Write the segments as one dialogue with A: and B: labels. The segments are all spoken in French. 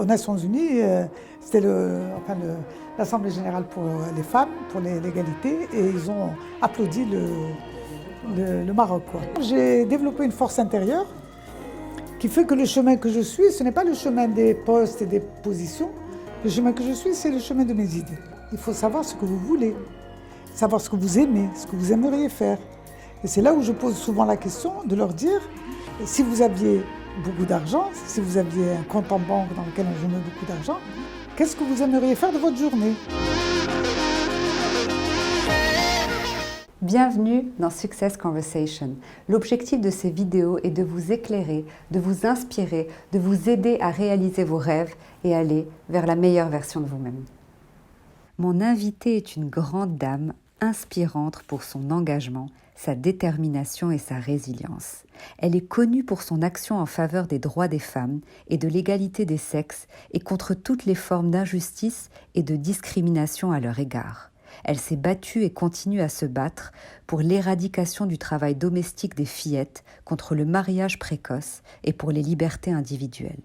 A: aux Nations Unies, c'était l'Assemblée générale pour les femmes, pour l'égalité, et ils ont applaudi le Maroc, quoi. J'ai développé une force intérieure qui fait que le chemin que je suis, ce n'est pas le chemin des postes et des positions. Le chemin que je suis, c'est le chemin de mes idées. Il faut savoir ce que vous voulez, savoir ce que vous aimez, ce que vous aimeriez faire. Et c'est là où je pose souvent la question de leur dire, si vous aviez beaucoup d'argent, si vous aviez un compte en banque dans lequel on met beaucoup d'argent, qu'est-ce que vous aimeriez faire de votre journée ?
B: Bienvenue dans Success Conversation. L'objectif de ces vidéos est de vous éclairer, de vous inspirer, de vous aider à réaliser vos rêves et aller vers la meilleure version de vous-même. Mon invitée est une grande dame inspirante pour son engagement, sa détermination et sa résilience. Elle est connue pour son action en faveur des droits des femmes et de l'égalité des sexes et contre toutes les formes d'injustice et de discrimination à leur égard. Elle s'est battue et continue à se battre pour l'éradication du travail domestique des fillettes, contre le mariage précoce et pour les libertés individuelles.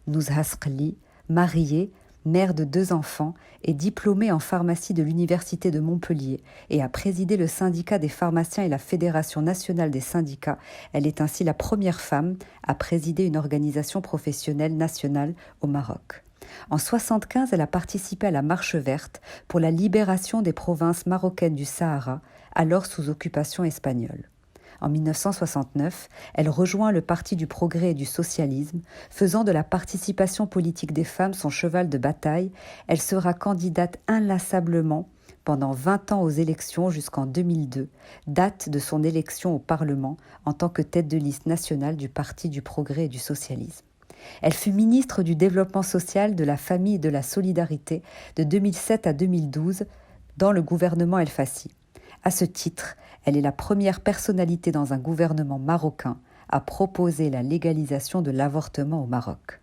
B: Nuzha Sqli, mariée, mère de 2 enfants, est diplômée en pharmacie de l'Université de Montpellier et a présidé le syndicat des pharmaciens et la Fédération nationale des syndicats. Elle est ainsi la première femme à présider une organisation professionnelle nationale au Maroc. En 1975, elle a participé à la Marche verte pour la libération des provinces marocaines du Sahara, alors sous occupation espagnole. En 1969, elle rejoint le Parti du progrès et du socialisme, faisant de la participation politique des femmes son cheval de bataille. Elle sera candidate inlassablement pendant 20 ans aux élections jusqu'en 2002, date de son élection au Parlement en tant que tête de liste nationale du Parti du progrès et du socialisme. Elle fut ministre du Développement social, de la Famille et de la Solidarité de 2007 à 2012 dans le gouvernement El Fassi. À ce titre, elle est la première personnalité dans un gouvernement marocain à proposer la légalisation de l'avortement au Maroc.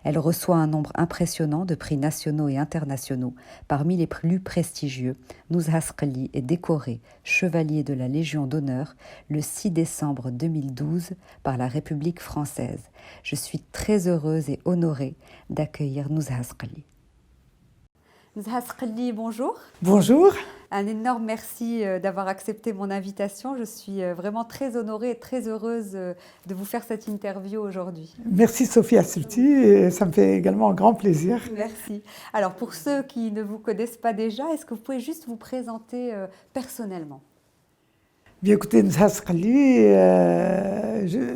B: Elle reçoit un nombre impressionnant de prix nationaux et internationaux. Parmi les plus prestigieux, Nuzha Sqli est décorée chevalier de la Légion d'honneur le 6 décembre 2012 par la République française. Je suis très heureuse et honorée d'accueillir Nuzha Sqli. Nuzha Sqli, bonjour.
A: Bonjour.
B: Un énorme merci d'avoir accepté mon invitation. Je suis vraiment très honorée et très heureuse de vous faire cette interview aujourd'hui.
A: Merci Sophie Assulti, et ça me fait également un grand plaisir.
B: Merci. Alors pour ceux qui ne vous connaissent pas déjà, est-ce que vous pouvez juste vous présenter personnellement ?
A: Bien écoutez, Nuzha Sqli,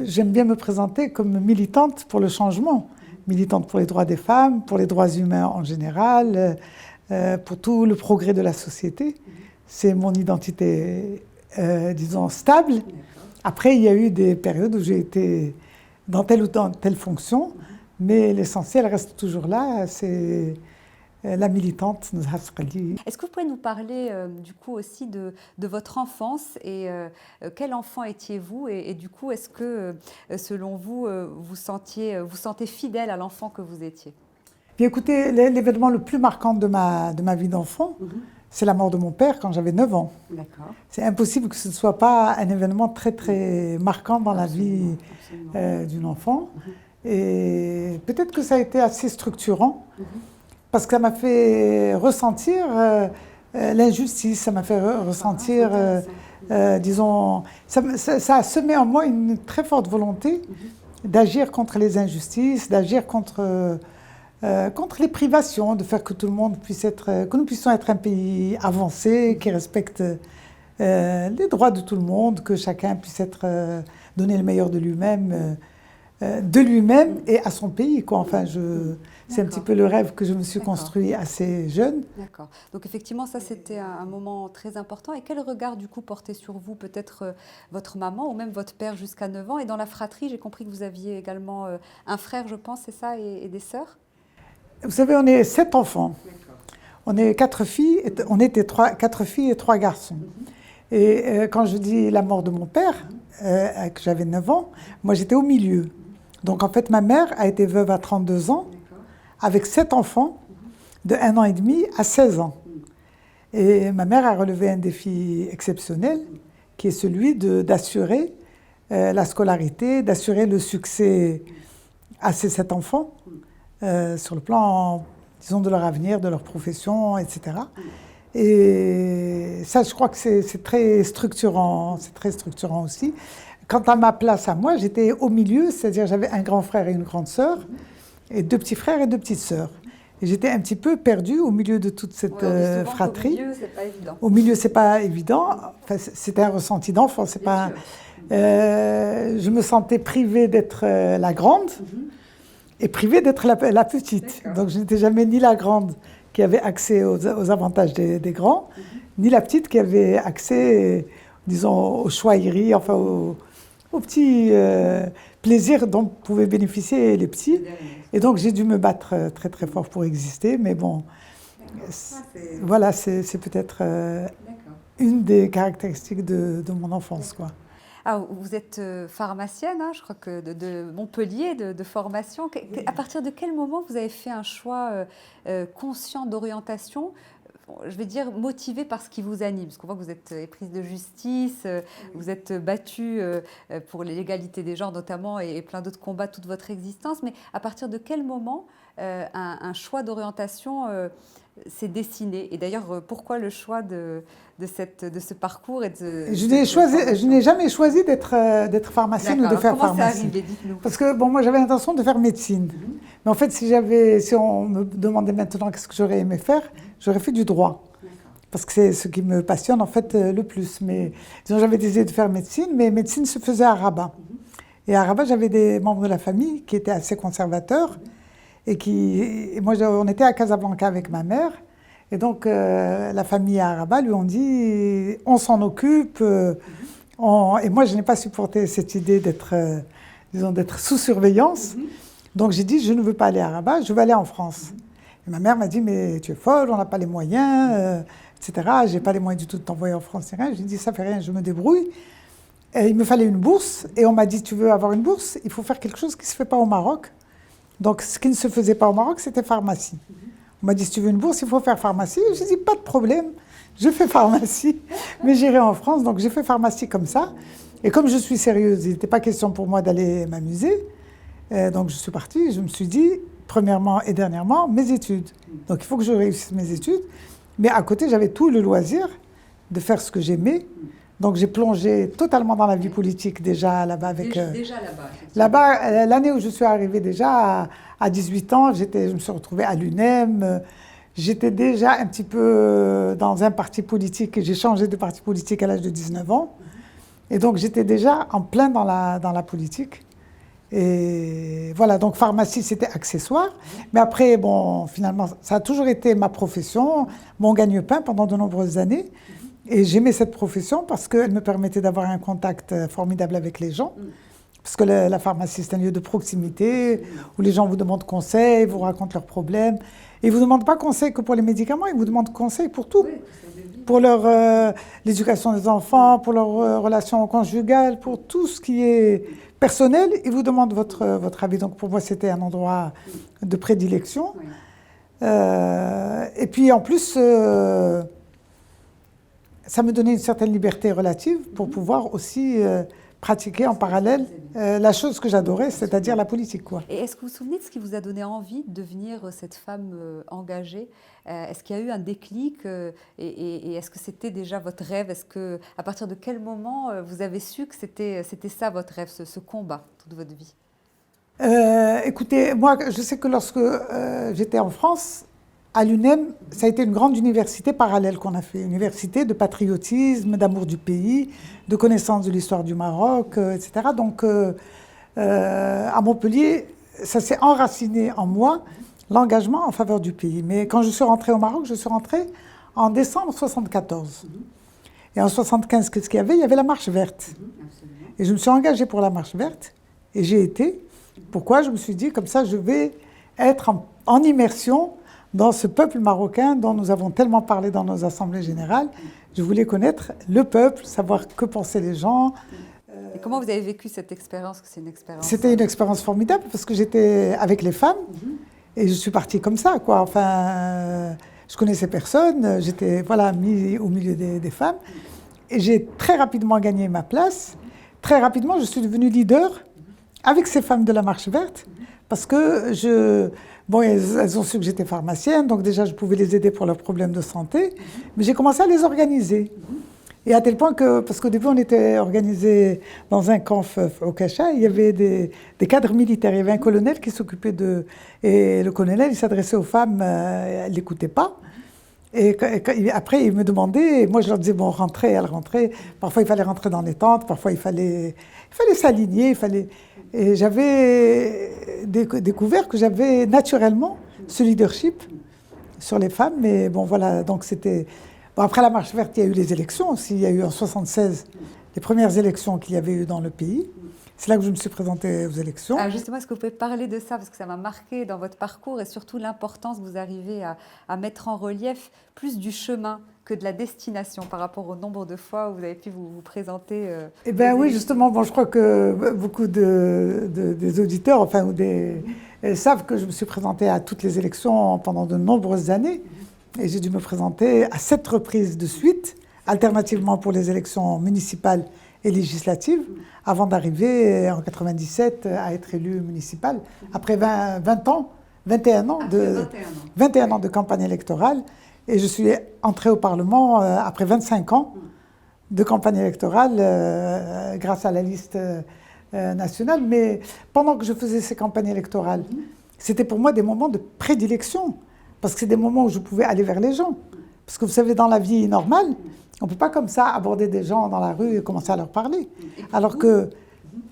A: j'aime bien me présenter comme militante pour le changement, militante pour les droits des femmes, pour les droits humains en général, pour tout le progrès de la société. C'est mon identité, disons, stable. Après, il y a eu des périodes où j'ai été dans telle ou telle fonction, mais l'essentiel reste toujours là, c'est la militante Nuzha Sqli.
B: Est-ce que vous pouvez nous parler du coup aussi de votre enfance et quel enfant étiez-vous et du coup, est-ce que selon vous, vous sentez fidèle à l'enfant que vous étiez ?
A: Bien écoutez, l'événement le plus marquant de ma vie d'enfant, c'est la mort de mon père quand j'avais 9 ans.
B: D'accord.
A: C'est impossible que ce ne soit pas un événement très très marquant dans la vie d'une enfant. Et peut-être que ça a été assez structurant, parce que ça m'a fait ressentir l'injustice, ça m'a fait ressentir, disons, ça a semé en moi une très forte volonté d'agir contre les injustices, d'agir contre les privations, de faire que tout le monde puisse que nous puissions être un pays avancé, qui respecte les droits de tout le monde, que chacun puisse donner le meilleur de lui-même et à son pays, quoi. Enfin, c'est un petit peu le rêve que je me suis construit assez jeune.
B: D'accord. Donc effectivement, ça c'était un moment très important. Et quel regard du coup portait sur vous peut-être votre maman ou même votre père jusqu'à 9 ans ? Et dans la fratrie, j'ai compris que vous aviez également un frère, je pense, c'est ça, et des sœurs ?
A: Vous savez, on est 7 enfants. On est 4 filles, on était 4 filles et 3 garçons. Et quand je dis la mort de mon père, que j'avais 9 ans, moi j'étais au milieu. Donc en fait, ma mère a été veuve à 32 ans, avec 7 enfants, de 1 an et demi à 16 ans. Et ma mère a relevé un défi exceptionnel, qui est celui d'assurer la scolarité, d'assurer le succès à ces 7 enfants, sur le plan, disons, de leur avenir, de leur profession, etc. Et ça, je crois que c'est très structurant aussi. Quant à ma place à moi, j'étais au milieu, c'est-à-dire j'avais un grand frère et une grande sœur, et 2 petits frères et 2 petites sœurs. Et j'étais un petit peu perdue au milieu de toute cette fratrie.
B: Au milieu, c'est pas évident.
A: Au milieu, c'est pas évident. Enfin, c'était un ressenti d'enfant. C'est pas. Je me sentais privée d'être la grande et privée d'être la petite. Donc, je n'étais jamais ni la grande qui avait accès aux avantages des grands, ni la petite qui avait accès, disons, aux choyeries, enfin, aux petits plaisirs dont pouvaient bénéficier les petits. Et donc, j'ai dû me battre très, très fort pour exister. Mais bon, voilà, c'est peut-être une des caractéristiques de mon enfance, quoi.
B: Ah, vous êtes pharmacienne, hein, je crois que de Montpellier, de formation. À partir de quel moment vous avez fait un choix conscient d'orientation, je vais dire motivé par ce qui vous anime? Parce qu'on voit que vous êtes éprise de justice, vous êtes battue pour l'égalité des genres notamment et plein d'autres combats toute votre existence. Mais à partir de quel moment un choix d'orientation s'est dessiné? Et d'ailleurs, pourquoi le choix de ce parcours
A: Je n'ai jamais choisi d'être pharmacienne ou de faire pharmacie.
B: Comment c'est arrivé? Dites-nous.
A: Parce que bon, moi j'avais l'intention de faire médecine. Mais en fait, si on me demandait maintenant qu'est-ce que j'aurais aimé faire, j'aurais fait du droit. Parce que c'est ce qui me passionne en fait le plus. Mais disons, j'avais décidé de faire médecine, mais médecine se faisait à Rabat. Et à Rabat, j'avais des membres de la famille qui étaient assez conservateurs. Et moi, on était à Casablanca avec ma mère. Et donc, la famille à Rabat lui ont dit, on s'en occupe. Et moi, je n'ai pas supporté cette idée d'être sous surveillance. Donc, j'ai dit, je ne veux pas aller à Rabat, je veux aller en France. Et ma mère m'a dit, mais tu es folle, on n'a pas les moyens, etc. Je n'ai pas les moyens du tout de t'envoyer en France. J'ai dit, ça fait rien, je me débrouille. Et il me fallait une bourse. Et on m'a dit, tu veux avoir une bourse, il faut faire quelque chose qui ne se fait pas au Maroc. Donc, ce qui ne se faisait pas au Maroc, c'était pharmacie. On m'a dit, si tu veux une bourse, il faut faire pharmacie. J'ai dit, pas de problème, je fais pharmacie, mais j'irai en France. Donc, j'ai fait pharmacie comme ça. Et comme je suis sérieuse, il n'était pas question pour moi d'aller m'amuser. Donc, je suis partie. Je me suis dit, premièrement et dernièrement, mes études. Donc, il faut que je réussisse mes études. Mais à côté, j'avais tout le loisir de faire ce que j'aimais. Donc, j'ai plongé totalement dans la vie politique déjà là-bas.
B: Déjà là-bas.
A: Là-bas, l'année où je suis arrivée déjà, à 18 ans, je me suis retrouvée à l'UNEM. J'étais déjà un petit peu dans un parti politique. J'ai changé de parti politique à l'âge de 19 ans. Et donc, j'étais déjà en plein dans la politique. Et voilà, donc pharmacie, c'était accessoire. Mais après, bon, finalement, ça a toujours été ma profession, mon gagne-pain pendant de nombreuses années. Et j'aimais cette profession parce qu'elle me permettait d'avoir un contact formidable avec les gens. Parce que la pharmacie, c'est un lieu de proximité où les gens vous demandent conseil, vous racontent leurs problèmes. Et ils ne vous demandent pas conseil que pour les médicaments, ils vous demandent conseil pour tout. Pour l'éducation des enfants, pour leur relation conjugale, pour tout ce qui est personnel, ils vous demandent votre avis. Donc pour moi, c'était un endroit de prédilection. Et puis en plus, ça me donnait une certaine liberté relative pour pouvoir aussi pratiquer en parallèle la chose que j'adorais, c'est-à-dire la politique, quoi.
B: Et est-ce que vous vous souvenez de ce qui vous a donné envie de devenir cette femme engagée? Est-ce qu'il y a eu un déclic et est-ce que c'était déjà votre rêve? Est-ce que, à partir de quel moment vous avez su que c'était ça votre rêve, ce combat toute votre vie?
A: Écoutez, moi, je sais que lorsque j'étais en France, à l'UNEM, ça a été une grande université parallèle qu'on a fait, université de patriotisme, d'amour du pays, de connaissance de l'histoire du Maroc, etc. Donc, à Montpellier, ça s'est enraciné en moi, l'engagement en faveur du pays. Mais quand je suis rentrée au Maroc, je suis rentrée en décembre 1974. Et en 1975, qu'est-ce qu'il y avait? Il y avait la marche verte. Et je me suis engagée pour la marche verte, et j'y ai été. Pourquoi? Je me suis dit, comme ça, je vais être en immersion dans ce peuple marocain dont nous avons tellement parlé dans nos assemblées générales. Je voulais connaître le peuple, savoir que pensaient les gens.
B: Et comment vous avez vécu cette expérience?
A: C'était une expérience formidable parce que j'étais avec les femmes et je suis partie comme ça, quoi. Enfin, je connaissais personne, j'étais mis au milieu des femmes et j'ai très rapidement gagné ma place. Très rapidement, je suis devenue leader avec ces femmes de la Marche verte, parce que bon, elles ont su que j'étais pharmacienne, donc déjà je pouvais les aider pour leurs problèmes de santé, mais j'ai commencé à les organiser. Et à tel point que, parce qu'au début on était organisés dans un camp au Cacha, il y avait des cadres militaires, il y avait un colonel qui s'occupait et le colonel il s'adressait aux femmes, elles l'écoutaient pas. Et après, ils me demandaient, et moi je leur disais, bon, rentrez, elles rentraient. Parfois, il fallait rentrer dans les tentes, parfois, il fallait s'aligner. Et j'avais découvert que j'avais naturellement ce leadership sur les femmes. Mais bon, voilà, donc c'était... Bon, après la Marche verte, il y a eu les élections aussi. Il y a eu en 1976 les premières élections qu'il y avait eu dans le pays. C'est là que je me suis présentée aux élections.
B: Alors justement, est-ce que vous pouvez parler de ça? Parce que ça m'a marqué dans votre parcours et surtout l'importance que vous arrivez à mettre en relief plus du chemin que de la destination par rapport au nombre de fois où vous avez pu vous présenter.
A: Eh bien oui, justement, bon, je crois que beaucoup des auditeurs, enfin, savent que je me suis présentée à toutes les élections pendant de nombreuses années. Et j'ai dû me présenter à 7 reprises de suite, alternativement pour les élections municipales et législatives, avant d'arriver en 97 à être élue municipale, après 21 ans de campagne électorale. Et je suis entrée au Parlement après 25 ans de campagne électorale grâce à la liste nationale. Mais pendant que je faisais ces campagnes électorales, c'était pour moi des moments de prédilection, parce que c'est des moments où je pouvais aller vers les gens. Parce que vous savez, dans la vie normale, on ne peut pas comme ça aborder des gens dans la rue et commencer à leur parler. Alors que,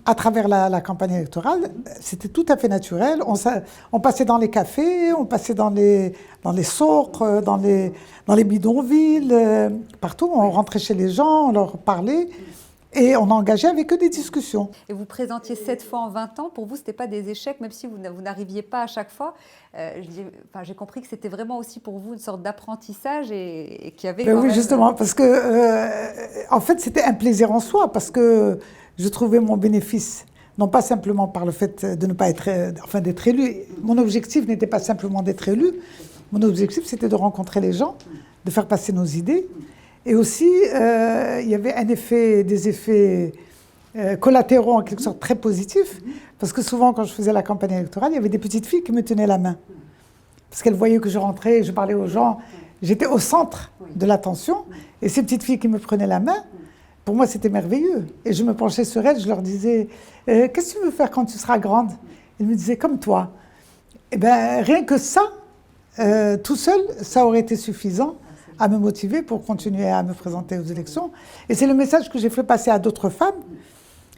A: à travers la campagne électorale, c'était tout à fait naturel. On passait dans les cafés, on passait dans les souks, dans les bidonvilles, partout. On rentrait chez les gens, on leur parlait. Et on a engagé avec eux des discussions.
B: Et vous présentiez 7 fois en 20 ans. Pour vous, ce n'était pas des échecs, même si vous n'arriviez pas à chaque fois. J'ai compris que c'était vraiment aussi pour vous une sorte d'apprentissage et qu'il y avait
A: oui, justement, parce que, en fait, c'était un plaisir en soi, parce que je trouvais mon bénéfice, non pas simplement par le fait de ne pas être, enfin d'être élu. Mon objectif n'était pas simplement d'être élu. Mon objectif, c'était de rencontrer les gens, de faire passer nos idées. Et aussi, il y avait des effets collatéraux en quelque sorte très positifs, parce que souvent, quand je faisais la campagne électorale, il y avait des petites filles qui me tenaient la main. Parce qu'elles voyaient que je rentrais, je parlais aux gens, j'étais au centre de l'attention, et ces petites filles qui me prenaient la main, pour moi, c'était merveilleux. Et je me penchais sur elles, je leur disais « Qu'est-ce que tu veux faire quand tu seras grande ?» Ils me disaient « Comme toi ». Eh bien, rien que ça, tout seul, ça aurait été suffisant à me motiver pour continuer à me présenter aux élections. Et c'est le message que j'ai fait passer à d'autres femmes,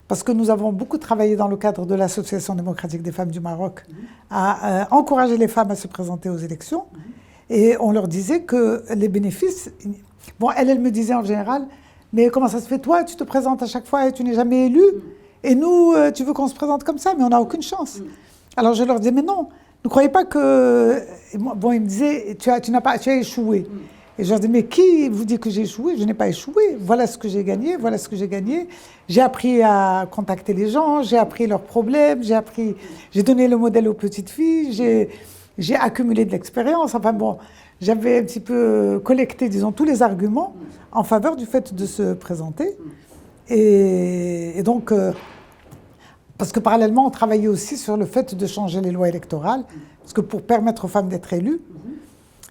A: parce que nous avons beaucoup travaillé dans le cadre de l'Association démocratique des femmes du Maroc à encourager les femmes à se présenter aux élections. Et on leur disait que les bénéfices... Bon, elles me disaient en général, mais comment ça se fait, toi, tu te présentes à chaque fois et tu n'es jamais élue, et nous, tu veux qu'on se présente comme ça, mais on n'a aucune chance. Alors je leur disais, mais non, ne croyez pas que... Bon, ils me disaient, tu as échoué. Et je leur dis, mais qui vous dit que j'ai échoué? Je n'ai pas échoué. Voilà ce que j'ai gagné, voilà ce que j'ai gagné. J'ai appris à contacter les gens, j'ai appris leurs problèmes, j'ai donné le modèle aux petites filles, j'ai accumulé de l'expérience. Enfin bon, j'avais un petit peu collecté, disons, tous les arguments en faveur du fait de se présenter. Et donc, parce que parallèlement, on travaillait aussi sur le fait de changer les lois électorales, parce que pour permettre aux femmes d'être élues,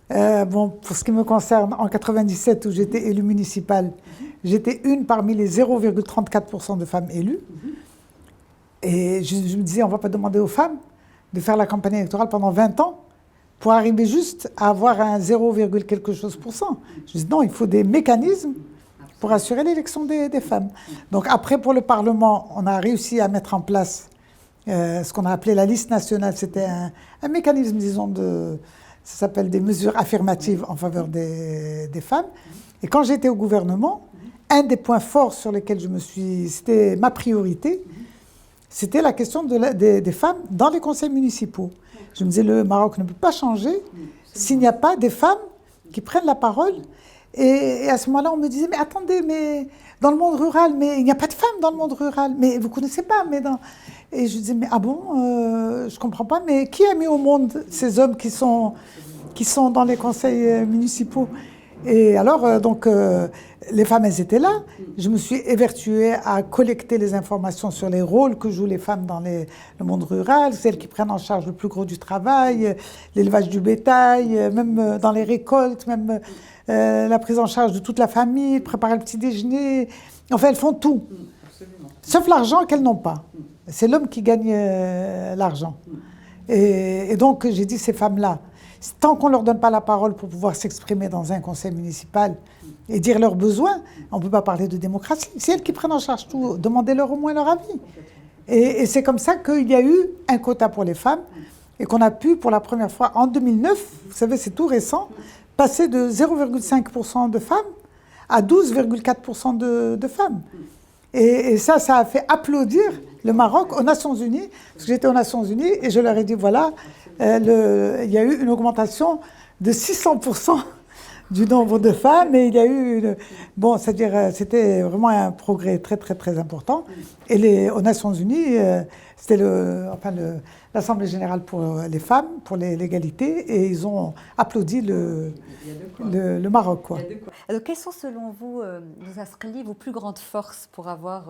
A: bon, pour ce qui me concerne, en 1997, où j'étais élue municipale, j'étais une parmi les 0,34% de femmes élues. Et je me disais, on ne va pas demander aux femmes de faire la campagne électorale pendant 20 ans pour arriver juste à avoir un 0, quelque chose %. Je dis non, il faut des mécanismes pour assurer l'élection des femmes. Donc après, pour le Parlement, on a réussi à mettre en place ce qu'on a appelé la liste nationale. C'était un mécanisme, disons, ça s'appelle des mesures affirmatives en faveur des femmes. Et quand j'étais au gouvernement, un des points forts sur lesquels c'était ma priorité, c'était la question des femmes dans les conseils municipaux. Je me disais, le Maroc ne peut pas changer s'il n'y a pas des femmes qui prennent la parole. Et à ce moment-là, on me disait, mais attendez, mais dans le monde rural, mais il n'y a pas de femmes dans le monde rural. Mais vous ne connaissez pas, Et je disais, mais ah bon, je ne comprends pas, mais qui a mis au monde ces hommes qui sont dans les conseils municipaux? Et alors, les femmes, elles étaient là. Je me suis évertuée à collecter les informations sur les rôles que jouent les femmes dans le monde rural, celles qui prennent en charge le plus gros du travail, l'élevage du bétail, même dans les récoltes, même la prise en charge de toute la famille, préparer le petit déjeuner. Enfin, elles font tout, sauf l'argent qu'elles n'ont pas. C'est l'homme qui gagne l'argent. Et donc, j'ai dit, ces femmes-là, tant qu'on ne leur donne pas la parole pour pouvoir s'exprimer dans un conseil municipal et dire leurs besoins, on ne peut pas parler de démocratie. C'est elles qui prennent en charge tout. Demandez-leur au moins leur avis. Et c'est comme ça qu'il y a eu un quota pour les femmes et qu'on a pu, pour la première fois, en 2009, vous savez, c'est tout récent, passer de 0,5% de femmes à 12,4% de femmes. Et ça a fait applaudir le Maroc aux Nations Unies, parce que j'étais aux Nations Unies et je leur ai dit, voilà, il y a eu une augmentation de 600% du nombre de femmes et il y a eu, c'est-à-dire c'était vraiment un progrès très très très important. Et aux Nations Unies, c'était l'Assemblée générale pour les femmes, pour l'égalité, et ils ont applaudi le Maroc, quoi.
B: Alors, quelles sont selon vous, Nuzha Asqali, vos plus grandes forces pour avoir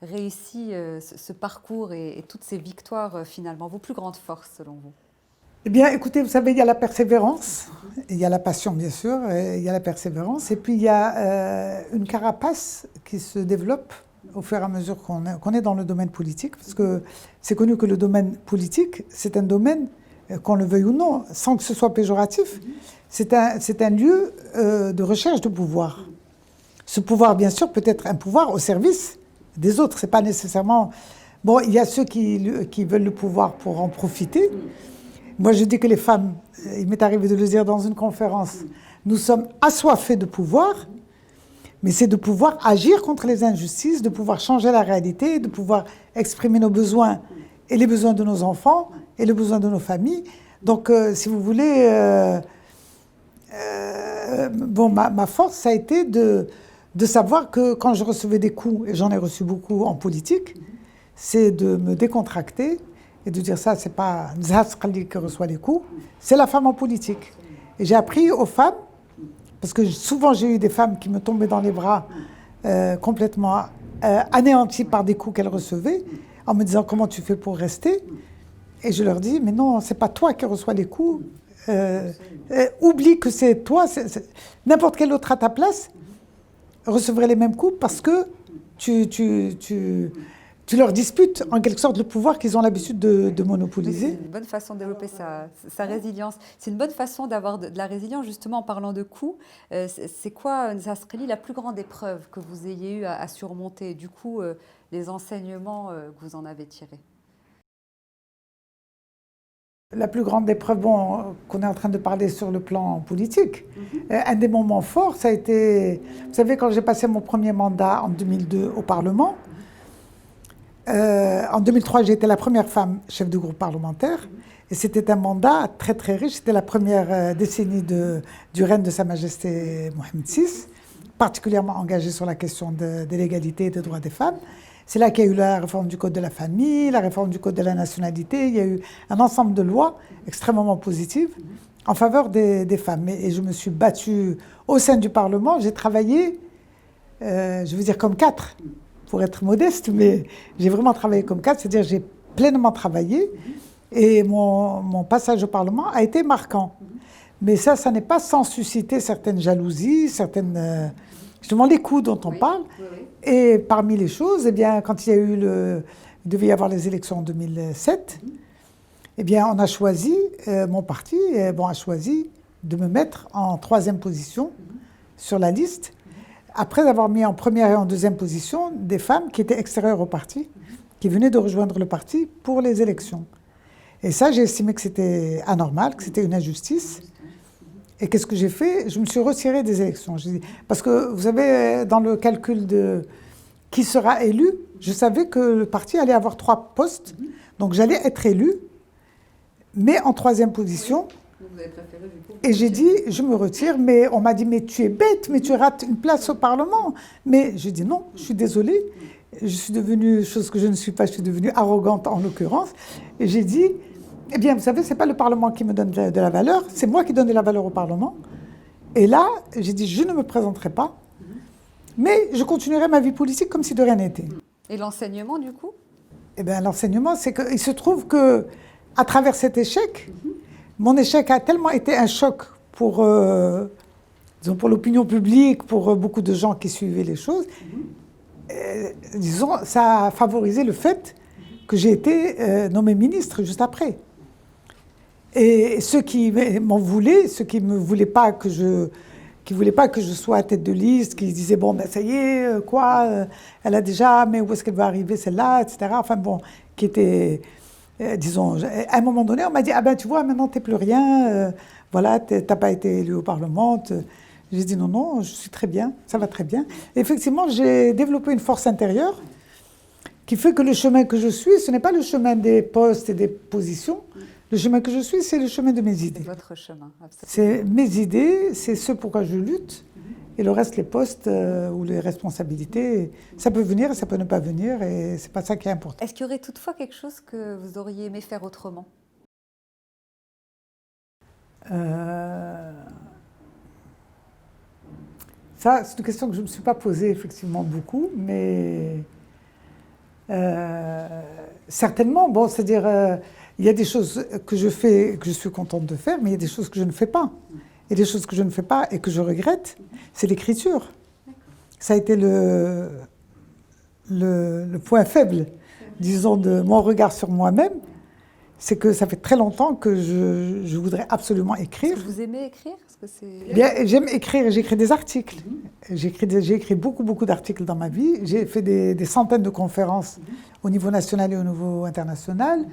B: réussi ce parcours et toutes ces victoires finalement, vos plus grandes forces selon vous?
A: Eh bien, écoutez, vous savez, il y a la persévérance, il y a la passion, bien sûr, il y a la persévérance, et puis il y a une carapace qui se développe au fur et à mesure qu'on est dans le domaine politique, parce que c'est connu que le domaine politique, c'est un domaine, qu'on le veuille ou non, sans que ce soit péjoratif, c'est un lieu de recherche de pouvoir. Ce pouvoir, bien sûr, peut être un pouvoir au service des autres, c'est pas nécessairement... Bon, il y a ceux qui veulent le pouvoir pour en profiter. Moi, je dis que les femmes, il m'est arrivé de le dire dans une conférence, nous sommes assoiffés de pouvoir, mais c'est de pouvoir agir contre les injustices, de pouvoir changer la réalité, de pouvoir exprimer nos besoins et les besoins de nos enfants et les besoins de nos familles. Donc, si vous voulez, ma force, ça a été de savoir que quand je recevais des coups, et j'en ai reçu beaucoup en politique, c'est de me décontracter et de dire ça, c'est pas Nuzha Asqali qui reçoit les coups, c'est la femme en politique. Et j'ai appris aux femmes, parce que souvent j'ai eu des femmes qui me tombaient dans les bras complètement anéanties par des coups qu'elles recevaient, en me disant comment tu fais pour rester. Et je leur dis, mais non, c'est pas toi qui reçois les coups, oublie que c'est toi, n'importe quel autre à ta place recevrait les mêmes coups parce que tu leur disputes en quelque sorte le pouvoir qu'ils ont l'habitude de monopoliser.
B: C'est une bonne façon de développer sa résilience. C'est une bonne façon d'avoir de la résilience, justement en parlant de coups. C'est quoi, Nuzha Asqali, la plus grande épreuve que vous ayez eu à surmonter? Du coup, les enseignements que vous en avez tirés?
A: La plus grande épreuve, qu'on est en train de parler sur le plan politique, un des moments forts, ça a été, vous savez, quand j'ai passé mon premier mandat en 2002 au Parlement, en 2003, j'ai été la première femme chef de groupe parlementaire, et c'était un mandat très très riche, c'était la première décennie du règne de Sa Majesté Mohamed VI, particulièrement engagée sur la question de l'égalité et des droits des femmes. C'est là qu'il y a eu la réforme du Code de la famille, la réforme du Code de la nationalité. Il y a eu un ensemble de lois extrêmement positives en faveur des femmes. Et je me suis battue au sein du Parlement. J'ai travaillé, je veux dire comme quatre, pour être modeste, mais j'ai vraiment travaillé comme quatre. C'est-à-dire j'ai pleinement travaillé. Et mon passage au Parlement a été marquant. Mais ça n'est pas sans susciter certaines jalousies, certaines... justement les coups dont on parle. Et parmi les choses, eh bien, quand il devait y avoir les élections en 2007, eh bien, on a choisi, mon parti a choisi de me mettre en 3e position sur la liste, après avoir mis en première et en 2e position des femmes qui étaient extérieures au parti, qui venaient de rejoindre le parti pour les élections. Et ça, j'ai estimé que c'était anormal, que c'était une injustice. Et qu'est-ce que j'ai fait? Je me suis retirée des élections. Parce que, vous savez, dans le calcul de qui sera élu, je savais que le parti allait avoir 3 postes. Donc j'allais être élue, mais en 3e position. Vous avez préféré, du coup, et j'ai dit, je me retire, mais on m'a dit, mais tu es bête, mais tu rates une place au Parlement. Mais j'ai dit, non, je suis désolée. Je suis devenue, chose que je ne suis pas, je suis devenue arrogante en l'occurrence. Et j'ai dit, eh bien, vous savez, ce n'est pas le Parlement qui me donne de la valeur, c'est moi qui donne de la valeur au Parlement. Et là, j'ai dit, je ne me présenterai pas, mais je continuerai ma vie politique comme si de rien n'était.
B: Et l'enseignement, du coup?
A: Eh bien, l'enseignement, c'est qu'il se trouve que, à travers cet échec, mon échec a tellement été un choc pour, disons, pour l'opinion publique, pour beaucoup de gens qui suivaient les choses. Disons, ça a favorisé le fait que j'ai été nommé ministre juste après. Et ceux qui m'en voulaient, ceux qui ne voulaient pas que je sois à tête de liste, qui disaient, bon, ben ça y est, elle a déjà, mais où est-ce qu'elle va arriver celle-là, etc. Enfin bon, qui étaient, disons, à un moment donné, on m'a dit, ah ben tu vois, maintenant tu n'es plus rien, voilà, tu n'as pas été élu au Parlement. J'ai dit, non, non, je suis très bien, ça va très bien. Et effectivement, j'ai développé une force intérieure qui fait que le chemin que je suis, ce n'est pas le chemin des postes et des positions. Le chemin que je suis, c'est le chemin de mes idées.
B: C'est votre chemin, absolument.
A: C'est mes idées, c'est ce pourquoi je lutte. Et le reste, les postes ou les responsabilités, ça peut venir et ça peut ne pas venir. Et c'est pas ça qui est important.
B: Est-ce qu'il y aurait toutefois quelque chose que vous auriez aimé faire autrement?
A: Ça, c'est une question que je ne me suis pas posée effectivement beaucoup, mais certainement, bon, c'est-à-dire, il y a des choses que je fais, que je suis contente de faire, mais il y a des choses que je ne fais pas. Et des choses que je ne fais pas et que je regrette, c'est l'écriture. Ça a été le point faible, disons, de mon regard sur moi-même. C'est que ça fait très longtemps que je voudrais absolument écrire.
B: Est-ce que vous aimez écrire?
A: Bien, j'aime écrire, j'écris des articles. J'ai écrit beaucoup d'articles dans ma vie. J'ai fait des centaines de conférences au niveau national et au niveau international.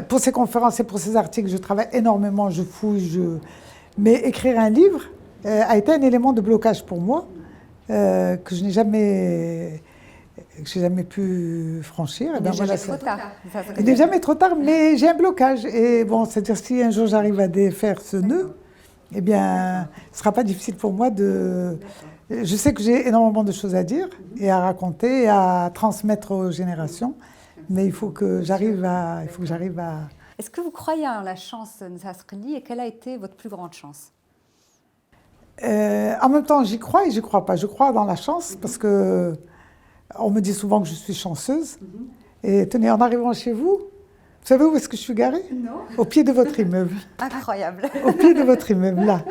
A: Pour ces conférences et pour ces articles, je travaille énormément, je fouille. Mais écrire un livre a été un élément de blocage pour moi que je n'ai jamais pu franchir.
B: Il n'est jamais trop tard.
A: Il n'est jamais trop tard, mais j'ai un blocage. Et bon, c'est-à-dire si un jour j'arrive à défaire ce nœud, eh bien, ce ne sera pas difficile pour moi de... Je sais que j'ai énormément de choses à dire et à raconter, et à transmettre aux générations, mais il faut que j'arrive à...
B: Est-ce que vous croyez en la chance, Nasrli, et quelle a été votre plus grande chance?
A: En même temps, j'y crois et j'y crois pas. Je crois dans la chance parce que on me dit souvent que je suis chanceuse. Et tenez, en arrivant chez vous, vous savez où est-ce que je suis garée?
B: Non.
A: Au pied de votre immeuble.
B: Incroyable.
A: Au pied de votre immeuble, là.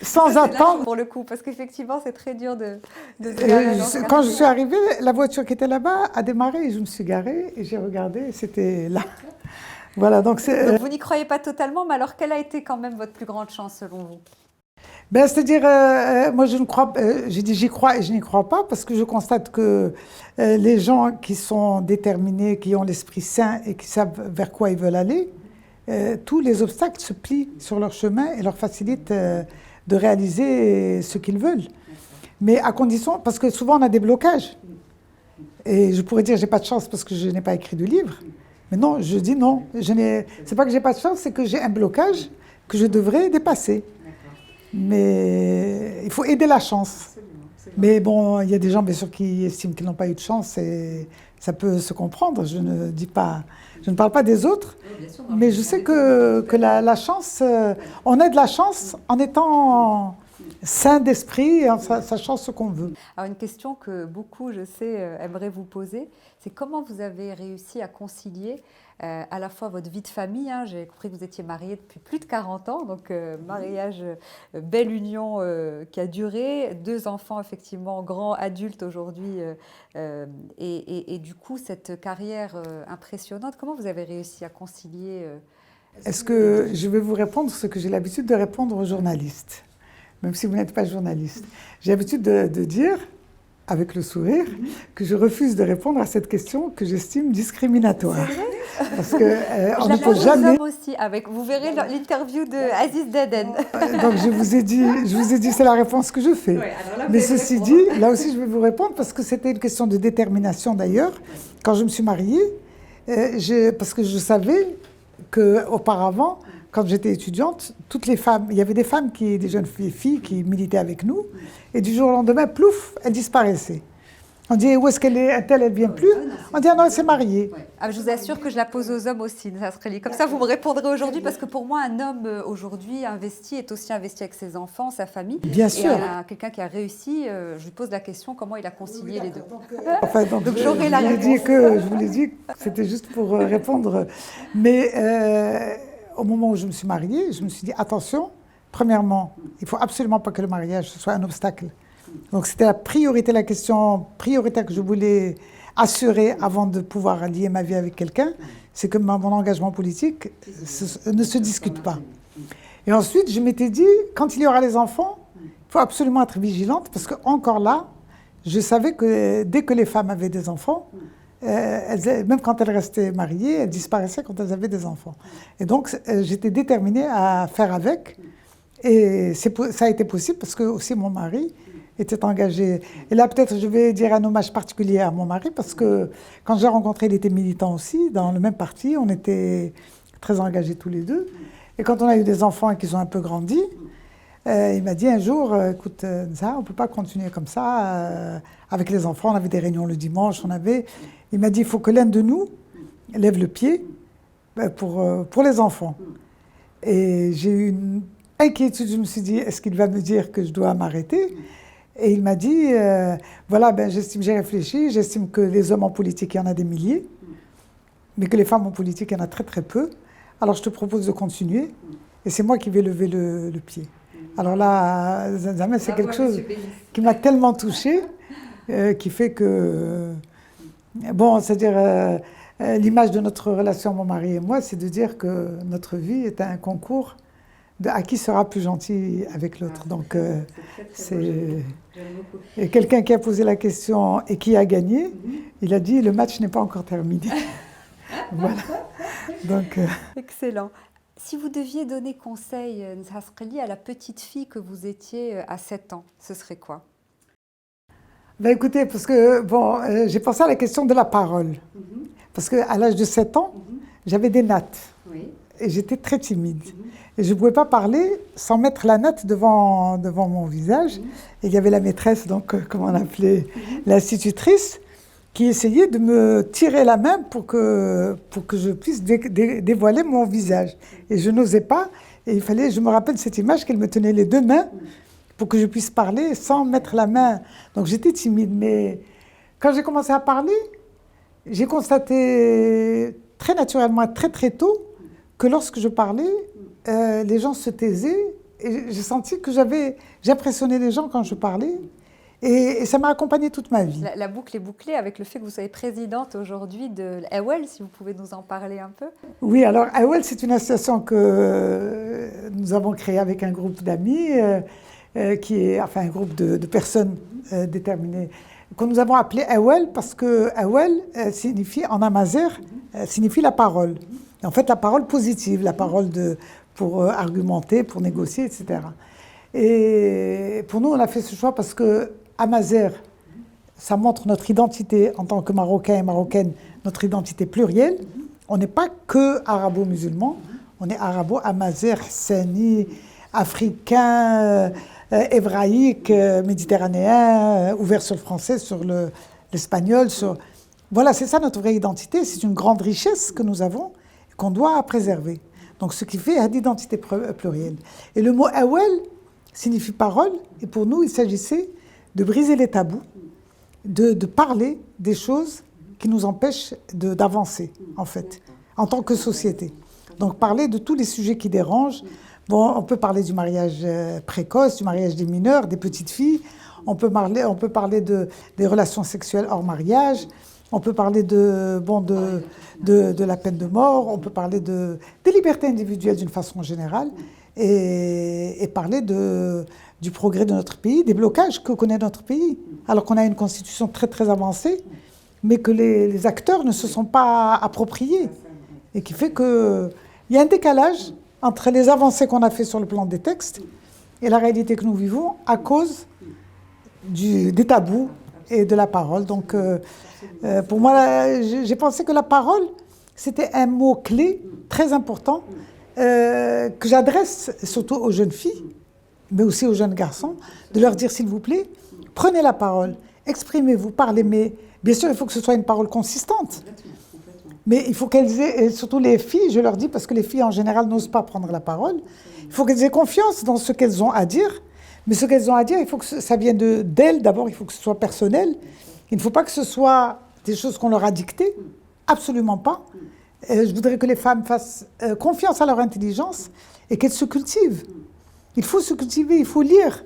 A: Sans attendre.
B: Pour le coup, parce qu'effectivement, c'est très dur de
A: quand je suis arrivée, la voiture qui était là-bas a démarré et je me suis garée et j'ai regardé et c'était là. Voilà, donc
B: vous n'y croyez pas totalement, mais alors quelle a été quand même votre plus grande chance selon vous?
A: Ben, c'est-à-dire, moi je ne crois pas, j'ai dit j'y crois et je n'y crois pas parce que je constate que les gens qui sont déterminés, qui ont l'esprit sain et qui savent vers quoi ils veulent aller, tous les obstacles se plient sur leur chemin et leur facilitent de réaliser ce qu'ils veulent. Mais à condition, parce que souvent on a des blocages. Et je pourrais dire j'ai pas de chance parce que je n'ai pas écrit de livre. Mais non, je dis non. C'est pas que j'ai pas de chance, c'est que j'ai un blocage que je devrais dépasser. Mais il faut aider la chance. Mais bon, il y a des gens, bien sûr, qui estiment qu'ils n'ont pas eu de chance et ça peut se comprendre. Je ne parle pas des autres, mais je sais que la chance, on a de la chance en étant sain d'esprit et en sachant ce qu'on veut.
B: Alors une question que beaucoup, je sais, aimeraient vous poser, c'est comment vous avez réussi à concilier à la fois votre vie de famille, hein, j'ai compris que vous étiez mariée depuis plus de 40 ans, donc mariage, belle union qui a duré, 2 enfants effectivement grands adultes aujourd'hui, et du coup cette carrière impressionnante, comment vous avez réussi à concilier
A: Est-ce que je vais vous répondre ce que j'ai l'habitude de répondre aux journalistes, même si vous n'êtes pas journaliste. J'ai l'habitude de dire, avec le sourire, que je refuse de répondre à cette question que j'estime discriminatoire. Parce qu'on ne peut jamais...
B: aussi avec, vous verrez l'interview de Aziz Daden.
A: Donc je vous ai dit, c'est la réponse que je fais. Ouais, mais ceci dit, là aussi je vais vous répondre parce que c'était une question de détermination d'ailleurs. Quand je me suis mariée, parce que je savais qu'auparavant, quand j'étais étudiante, toutes les femmes, il y avait des femmes, des jeunes filles qui militaient avec nous, et du jour au lendemain, plouf, elles disparaissaient. On dit où est-ce qu'elle est, elle vient plus. On dit ah non, elle s'est mariée.
B: Ouais. Ah, je vous assure que je la pose aux hommes aussi, Nasrali. Comme ça, vous me répondrez aujourd'hui, parce que pour moi, un homme aujourd'hui investi est aussi investi avec ses enfants, sa famille.
A: Bien sûr.
B: Et quelqu'un qui a réussi, je lui pose la question comment il a concilié les deux.
A: Enfin, donc j'aurai la réponse. Je vous l'ai dit que c'était juste pour répondre. Mais au moment où je me suis mariée, je me suis dit attention, premièrement, il ne faut absolument pas que le mariage soit un obstacle. Donc c'était la question prioritaire que je voulais assurer avant de pouvoir lier ma vie avec quelqu'un, c'est que mon engagement politique ne se discute pas. Et ensuite, je m'étais dit, quand il y aura les enfants, il faut absolument être vigilante, parce qu'encore là, je savais que dès que les femmes avaient des enfants, même quand elles restaient mariées, elles disparaissaient quand elles avaient des enfants. Et donc, j'étais déterminée à faire avec, et ça a été possible, parce que aussi mon mari était engagé. Et là, peut-être, je vais dire un hommage particulier à mon mari, parce que quand j'ai rencontré, il était militant aussi, dans le même parti. On était très engagés tous les deux. Et quand on a eu des enfants et qu'ils ont un peu grandi, il m'a dit un jour, écoute, ça, on ne peut pas continuer comme ça. Avec les enfants, on avait des réunions le dimanche, il m'a dit, il faut que l'un de nous lève le pied pour les enfants. Et j'ai eu une inquiétude, je me suis dit, est-ce qu'il va me dire que je dois m'arrêter ? Et il m'a dit, voilà, j'ai réfléchi, j'estime que les hommes en politique, il y en a des milliers, mais que les femmes en politique, il y en a très très peu. Alors je te propose de continuer, et c'est moi qui vais lever le pied. Alors là, Zamzam, c'est quelque chose qui m'a tellement touchée, qui fait que, bon, c'est-à-dire, l'image de notre relation, mon mari et moi, c'est de dire que notre vie est un concours à qui sera plus gentil avec l'autre. Donc, c'est quelqu'un qui a posé la question et qui a gagné. Il a dit, le match n'est pas encore terminé. Voilà. Donc,
B: excellent. Si vous deviez donner conseil, Nasrali, à la petite fille que vous étiez à 7 ans, ce serait quoi ?
A: Ben écoutez, parce que bon, j'ai pensé à la question de la parole. Parce qu'à l'âge de 7 ans, j'avais des nattes. Oui. Et j'étais très timide. Et je ne pouvais pas parler sans mettre la natte devant mon visage. Et il y avait la maîtresse, donc, comment on appelait, l'institutrice, qui essayait de me tirer la main pour que je puisse dévoiler mon visage. Et je n'osais pas. Et je me rappelle cette image qu'elle me tenait les deux mains pour que je puisse parler sans mettre la main. Donc j'étais timide. Mais quand j'ai commencé à parler, j'ai constaté très naturellement, très très tôt, que lorsque je parlais, les gens se taisaient. Et j'ai senti que j'impressionnais les gens quand je parlais. Et ça m'a accompagnée toute ma vie.
B: La boucle est bouclée avec le fait que vous soyez présidente aujourd'hui de Awel, si vous pouvez nous en parler un peu.
A: Oui, alors Awel, c'est une association que nous avons créée avec un groupe d'amis, enfin un groupe de personnes déterminées, que nous avons appelé Awel parce que Awel signifie, en amazigh, signifie la parole. Et en fait, la parole positive, la parole pour argumenter, pour négocier, etc. Et pour nous, on a fait ce choix parce que amazigh, ça montre notre identité en tant que Marocains et Marocaines, notre identité plurielle. On n'est pas que arabo-musulmans, on est arabo-amazigh, hassani, africain, hébraïque, méditerranéen, ouvert sur le français, sur l'espagnol. Voilà, c'est ça notre vraie identité. C'est une grande richesse que nous avons et qu'on doit préserver. Donc, ce qui fait l'identité plurielle. Et le mot awel signifie parole, et pour nous, il s'agissait de briser les tabous, de parler des choses qui nous empêchent d'avancer, en fait, en tant que société. Donc, parler de tous les sujets qui dérangent. Bon, on peut parler du mariage précoce, du mariage des mineurs, des petites filles. On peut parler des relations sexuelles hors mariage. On peut parler de la peine de mort. On peut parler des libertés individuelles d'une façon générale. Et parler du progrès de notre pays, des blocages que connaît notre pays. Alors qu'on a une constitution très, très avancée, mais que les acteurs ne se sont pas appropriés. Et qui fait qu'il y a un décalage entre les avancées qu'on a fait sur le plan des textes et la réalité que nous vivons à cause des tabous et de la parole. Donc, pour moi, j'ai pensé que la parole, c'était un mot-clé très important que j'adresse surtout aux jeunes filles, mais aussi aux jeunes garçons, de leur dire, s'il vous plaît, prenez la parole, exprimez-vous, parlez, mais bien sûr, il faut que ce soit une parole consistante. Mais il faut qu'elles aient, et surtout les filles, je leur dis, parce que les filles en général n'osent pas prendre la parole, il faut qu'elles aient confiance dans ce qu'elles ont à dire. Mais ce qu'elles ont à dire, il faut que ça vienne d'elles. D'abord, il faut que ce soit personnel. Il ne faut pas que ce soit des choses qu'on leur a dictées. Absolument pas. Je voudrais que les femmes fassent confiance à leur intelligence et qu'elles se cultivent. Il faut se cultiver, il faut lire.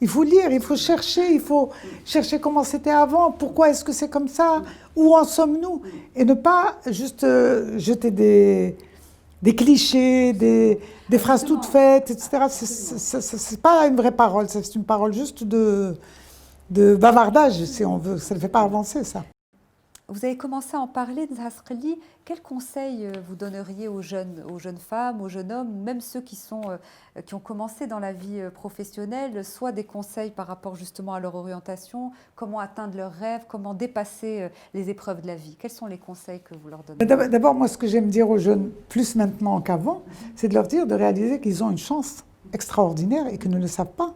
A: Il faut lire, il faut chercher comment c'était avant, pourquoi est-ce que c'est comme ça, où en sommes-nous, et ne pas juste jeter des clichés, des phrases toutes faites, etc. C'est pas une vraie parole, c'est une parole juste de bavardage, si on veut. Ça ne fait pas avancer, ça.
B: Vous avez commencé à en parler, Nzahasreli. Quels conseils vous donneriez aux jeunes femmes, aux jeunes hommes, même ceux qui ont commencé dans la vie professionnelle, soit des conseils par rapport justement à leur orientation, comment atteindre leurs rêves, comment dépasser les épreuves de la vie? Quels sont les conseils que vous leur donnez?
A: D'abord, moi, ce que j'aime dire aux jeunes, plus maintenant qu'avant, c'est de leur dire de réaliser qu'ils ont une chance extraordinaire et qu'ils ne le savent pas.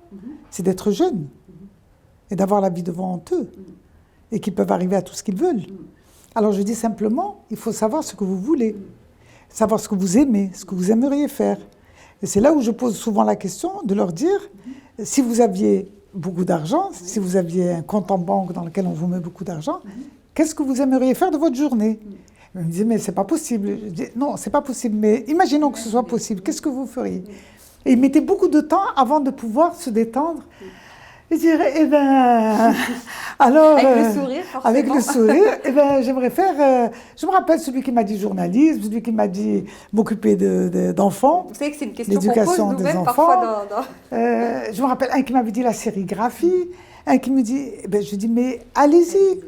A: C'est d'être jeunes et d'avoir la vie devant eux. Et qu'ils peuvent arriver à tout ce qu'ils veulent. Alors je dis simplement, il faut savoir ce que vous voulez, savoir ce que vous aimez, ce que vous aimeriez faire. Et c'est là où je pose souvent la question de leur dire, si vous aviez beaucoup d'argent, si vous aviez un compte en banque dans lequel on vous met beaucoup d'argent, qu'est-ce que vous aimeriez faire de votre journée? Ils me disaient, mais c'est pas possible. Je dis, non, c'est pas possible, mais imaginons que ce soit possible, qu'est-ce que vous feriez? Et ils mettaient beaucoup de temps avant de pouvoir se détendre. Je dirais, eh ben, alors...
B: Avec le sourire, forcément.
A: Avec le sourire, eh ben, j'aimerais faire... je me rappelle celui qui m'a dit journalisme, celui qui m'a dit m'occuper d'enfants.
B: Vous savez que c'est une question qu'on pose nous-mêmes parfois
A: je me rappelle un qui m'avait dit la sérigraphie, un qui me dit... Eh ben, je dis, mais allez-y,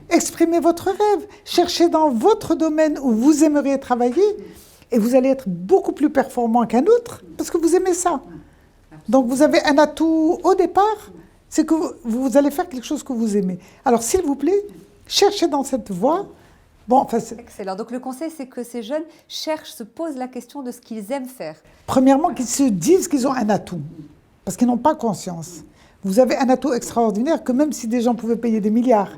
A: exprimez votre rêve, cherchez dans votre domaine où vous aimeriez travailler et vous allez être beaucoup plus performant qu'un autre parce que vous aimez ça. Donc vous avez un atout au départ, c'est que vous allez faire quelque chose que vous aimez. Alors, s'il vous plaît, cherchez dans cette voie. Bon, enfin,
B: excellent. Donc, le conseil, c'est que ces jeunes se posent la question de ce qu'ils aiment faire.
A: Premièrement, qu'ils se disent qu'ils ont un atout, parce qu'ils n'ont pas conscience. Vous avez un atout extraordinaire que même si des gens pouvaient payer des milliards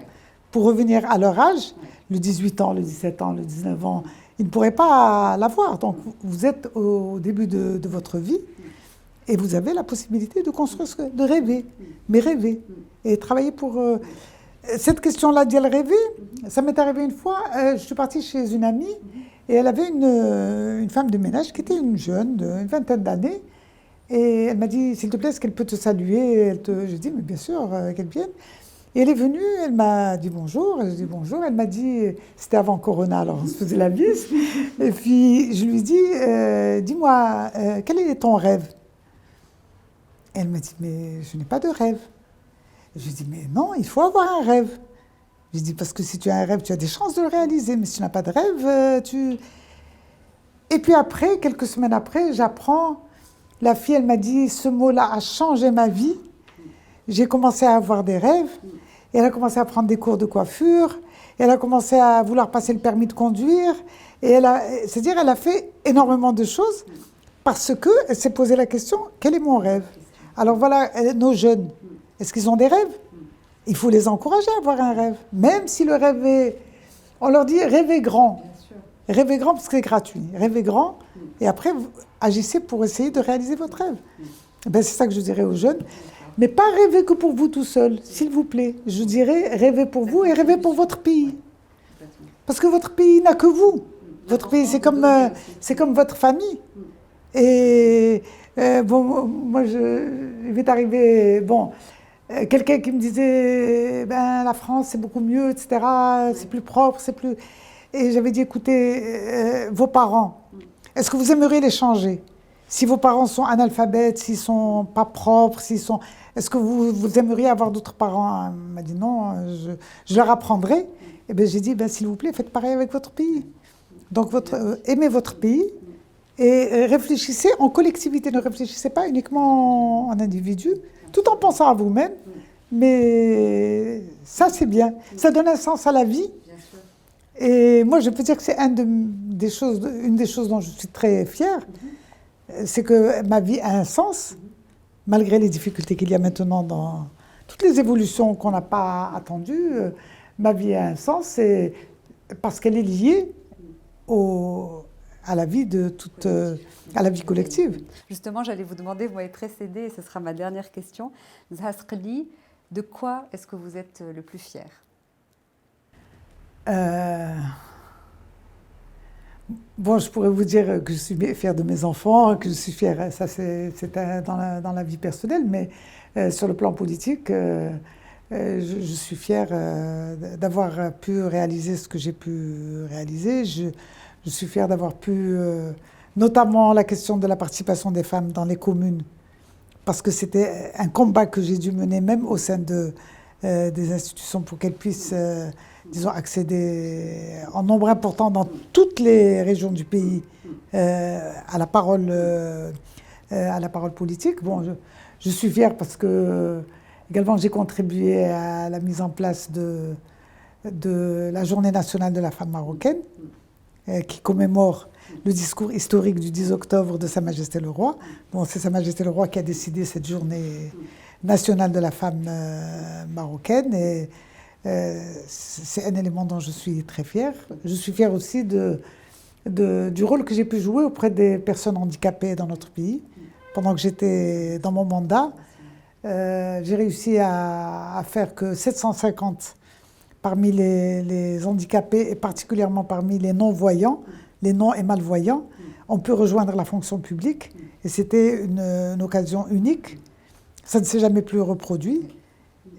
A: pour revenir à leur âge, le 18 ans, le 17 ans, le 19 ans, ils ne pourraient pas l'avoir. Donc, vous êtes au début de votre vie. Et vous avez la possibilité de construire, de rêver, mais rêver. Et travailler pour... Cette question-là d'y rêver, ça m'est arrivé une fois, je suis partie chez une amie, et elle avait une femme de ménage qui était une jeune, d'une vingtaine d'années, et elle m'a dit, s'il te plaît, est-ce qu'elle peut te saluer? J'ai dit, mais bien sûr, qu'elle vienne. Et elle est venue, elle m'a dit bonjour, je dis bonjour, elle m'a dit, c'était avant Corona, alors on se faisait la bise, et puis je lui dis, dis-moi, quel est ton rêve? Elle m'a dit, mais je n'ai pas de rêve. Je lui ai dit, mais non, il faut avoir un rêve. Je lui ai dit, parce que si tu as un rêve, tu as des chances de le réaliser, mais si tu n'as pas de rêve, tu... Et puis après, quelques semaines après, j'apprends, la fille, elle m'a dit, ce mot-là a changé ma vie. J'ai commencé à avoir des rêves, et elle a commencé à prendre des cours de coiffure, et elle a commencé à vouloir passer le permis de conduire, et c'est-à-dire, elle a fait énormément de choses, parce qu'elle s'est posé la question, quel est mon rêve? Alors voilà, nos jeunes, est-ce qu'ils ont des rêves? Il faut les encourager à avoir un rêve. Même si le rêve est... On leur dit rêvez grand. Rêvez grand parce que c'est gratuit. Rêvez grand et après, vous agissez pour essayer de réaliser votre rêve. Ben, c'est ça que je dirais aux jeunes. Mais pas rêver que pour vous tout seul, s'il vous plaît. Je dirais rêvez pour vous et rêvez pour votre pays. Parce que votre pays n'a que vous. Votre pays, c'est comme votre famille. Et... bon, moi, il m'est arrivé, quelqu'un qui me disait, la France, c'est beaucoup mieux, etc., c'est plus propre, c'est plus... Et j'avais dit, écoutez, vos parents, est-ce que vous aimeriez les changer? Si vos parents sont analphabètes, s'ils ne sont pas propres, est-ce que vous aimeriez avoir d'autres parents? Elle m'a dit, non, je leur apprendrai. Et bien, j'ai dit, s'il vous plaît, faites pareil avec votre pays. Donc, aimez votre pays. Et réfléchissez en collectivité, ne réfléchissez pas uniquement en individu, tout en pensant à vous-même, mais ça c'est bien, ça donne un sens à la vie. Et moi je peux dire que c'est une des choses dont je suis très fière, c'est que ma vie a un sens, malgré les difficultés qu'il y a maintenant toutes les évolutions qu'on n'a pas attendues. Ma vie a un sens parce qu'elle est liée à la vie à la vie collective.
B: Justement, j'allais vous demander, vous m'avez précédé, et ce sera ma dernière question. Nzha Sqli, de quoi est-ce que vous êtes le plus fier?
A: Bon, je pourrais vous dire que je suis fière de mes enfants, que je suis fière, ça c'est dans la vie personnelle, mais sur le plan politique, je suis fière d'avoir pu réaliser ce que j'ai pu réaliser. Je suis fière d'avoir pu, notamment la question de la participation des femmes dans les communes, parce que c'était un combat que j'ai dû mener même au sein des institutions pour qu'elles puissent, disons, accéder en nombre important dans toutes les régions du pays à la parole politique. Bon, je suis fière parce que également j'ai contribué à la mise en place de la Journée nationale de la femme marocaine, qui commémore le discours historique du 10 octobre de Sa Majesté le Roi. Bon, c'est Sa Majesté le Roi qui a décidé cette journée nationale de la femme marocaine, et c'est un élément dont je suis très fière. Je suis fière aussi du rôle que j'ai pu jouer auprès des personnes handicapées dans notre pays. Pendant que j'étais dans mon mandat, j'ai réussi à faire que 750 parmi les handicapés, et particulièrement parmi les non-voyants, les non- et malvoyants, ont pu rejoindre la fonction publique. Et c'était une occasion unique. Ça ne s'est jamais plus reproduit.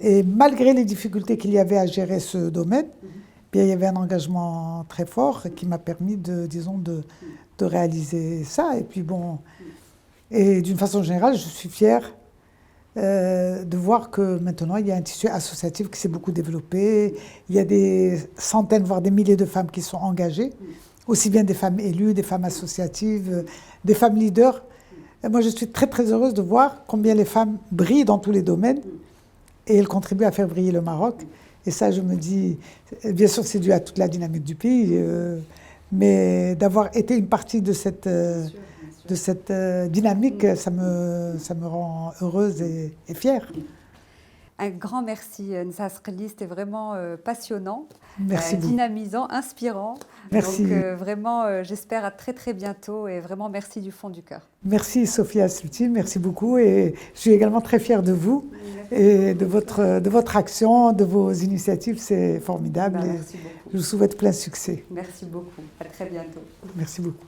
A: Et malgré les difficultés qu'il y avait à gérer ce domaine, bien, il y avait un engagement très fort qui m'a permis de réaliser ça. Et puis bon, et d'une façon générale, je suis fière de voir que maintenant, il y a un tissu associatif qui s'est beaucoup développé. Il y a des centaines, voire des milliers de femmes qui sont engagées, aussi bien des femmes élues, des femmes associatives, des femmes leaders. Et moi, je suis très, très heureuse de voir combien les femmes brillent dans tous les domaines et elles contribuent à faire briller le Maroc. Et ça, je me dis, bien sûr, c'est dû à toute la dynamique du pays, mais d'avoir été une partie de cette dynamique, ça me rend heureuse et fière.
B: Un grand merci, Nzha Sqli, c'était vraiment passionnant,
A: Merci
B: dynamisant, inspirant.
A: Merci.
B: Donc vraiment, j'espère à très très bientôt, et vraiment merci du fond du cœur.
A: Merci Sophia Sulti, merci beaucoup, et je suis également très fière de vous et de votre action, de vos initiatives, c'est formidable.
B: Merci beaucoup.
A: Je vous souhaite plein succès.
B: Merci beaucoup, à très bientôt.
A: Merci beaucoup.